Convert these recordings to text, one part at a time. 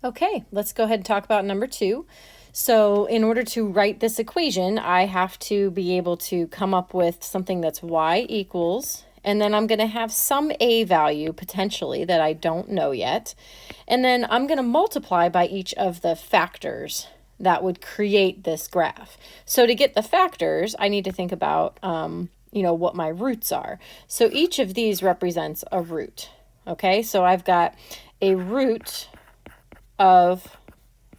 Okay, let's go ahead and talk about number 2. So in order to write this equation, I have to be able to come up with something that's y equals, and then I'm going to have some a value potentially that I don't know yet. And then I'm going to multiply by each of the factors that would create this graph. So to get the factors, I need to think about, what my roots are. So each of these represents a root. Okay, so I've got a root of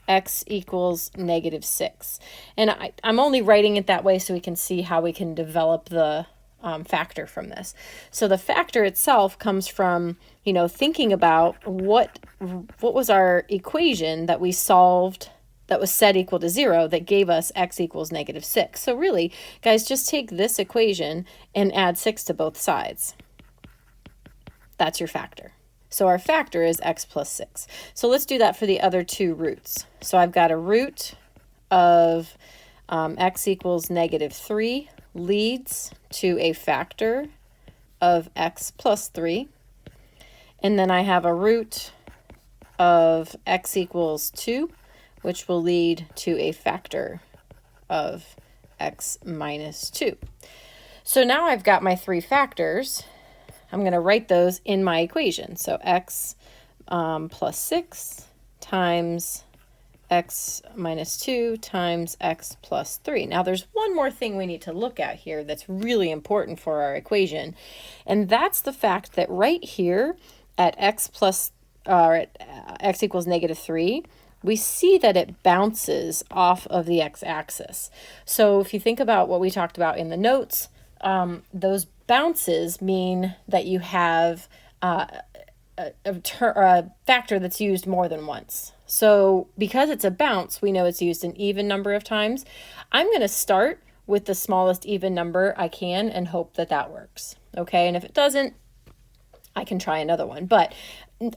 x equals -6. And I'm only writing it that way so we can see how we can develop the factor from this. So the factor itself comes from, thinking about what was our equation that we solved that was set equal to 0 that gave us x equals -6. So really, guys, just take this equation and add 6 to both sides. That's your factor. So our factor is x plus 6. So let's do that for the other two roots. So I've got a root of x equals -3 leads to a factor of x plus 3. And then I have a root of x equals 2, which will lead to a factor of x minus 2. So now I've got my three factors. I'm going to write those in my equation. So x plus 6 times x minus 2 times x plus 3. Now there's one more thing we need to look at here that's really important for our equation, and that's the fact that right here at x equals -3, we see that it bounces off of the x-axis. So if you think about what we talked about in the notes, those bounces mean that you have a factor that's used more than once. So because it's a bounce, we know it's used an even number of times. I'm going to start with the smallest even number I can and hope that that works. Okay, and if it doesn't, I can try another one. But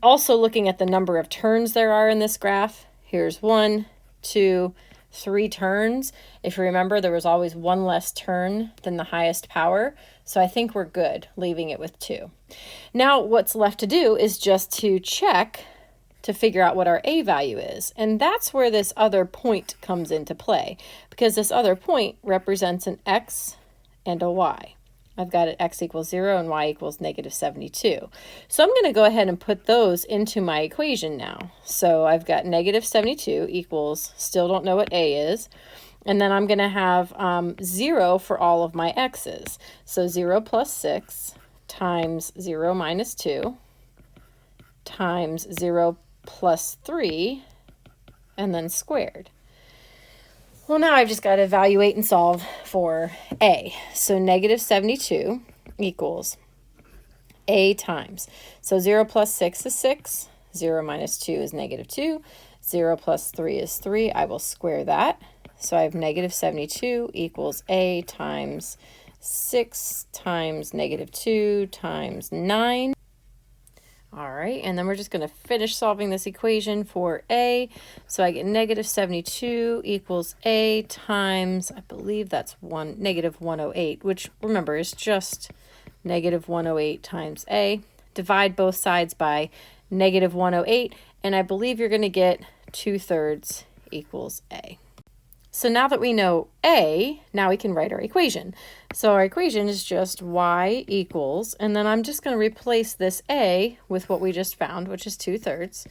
also looking at the number of turns there are in this graph, here's 1, 2, 3 turns. If you remember, there was always one less turn than the highest power. So I think we're good leaving it with 2. Now what's left to do is just to check to figure out what our a value is. And that's where this other point comes into play, because this other point represents an x and a y. I've got it x equals 0 and y equals -72. So I'm going to go ahead and put those into my equation now. So I've got -72 equals, still don't know what a is, and then I'm going to have 0 for all of my x's. So 0 plus 6 times 0 minus 2 times 0 plus 3, and then squared. Well, now I've just got to evaluate and solve for a. So -72 equals a times. So 0 plus 6 is 6. 0 minus 2 is -2. 0 plus 3 is 3. I will square that. So I have -72 equals a times 6 times -2 times 9. All right, and then we're just going to finish solving this equation for a. So I get -72 equals a times, I believe that's -108, which remember is just -108 times a. Divide both sides by -108, and I believe you're going to get 2/3 equals a. So now that we know a, now we can write our equation. So our equation is just y equals, and then I'm just going to replace this a with what we just found, which is 2/3.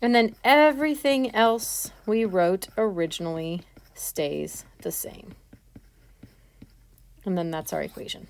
And then everything else we wrote originally stays the same. And then that's our equation.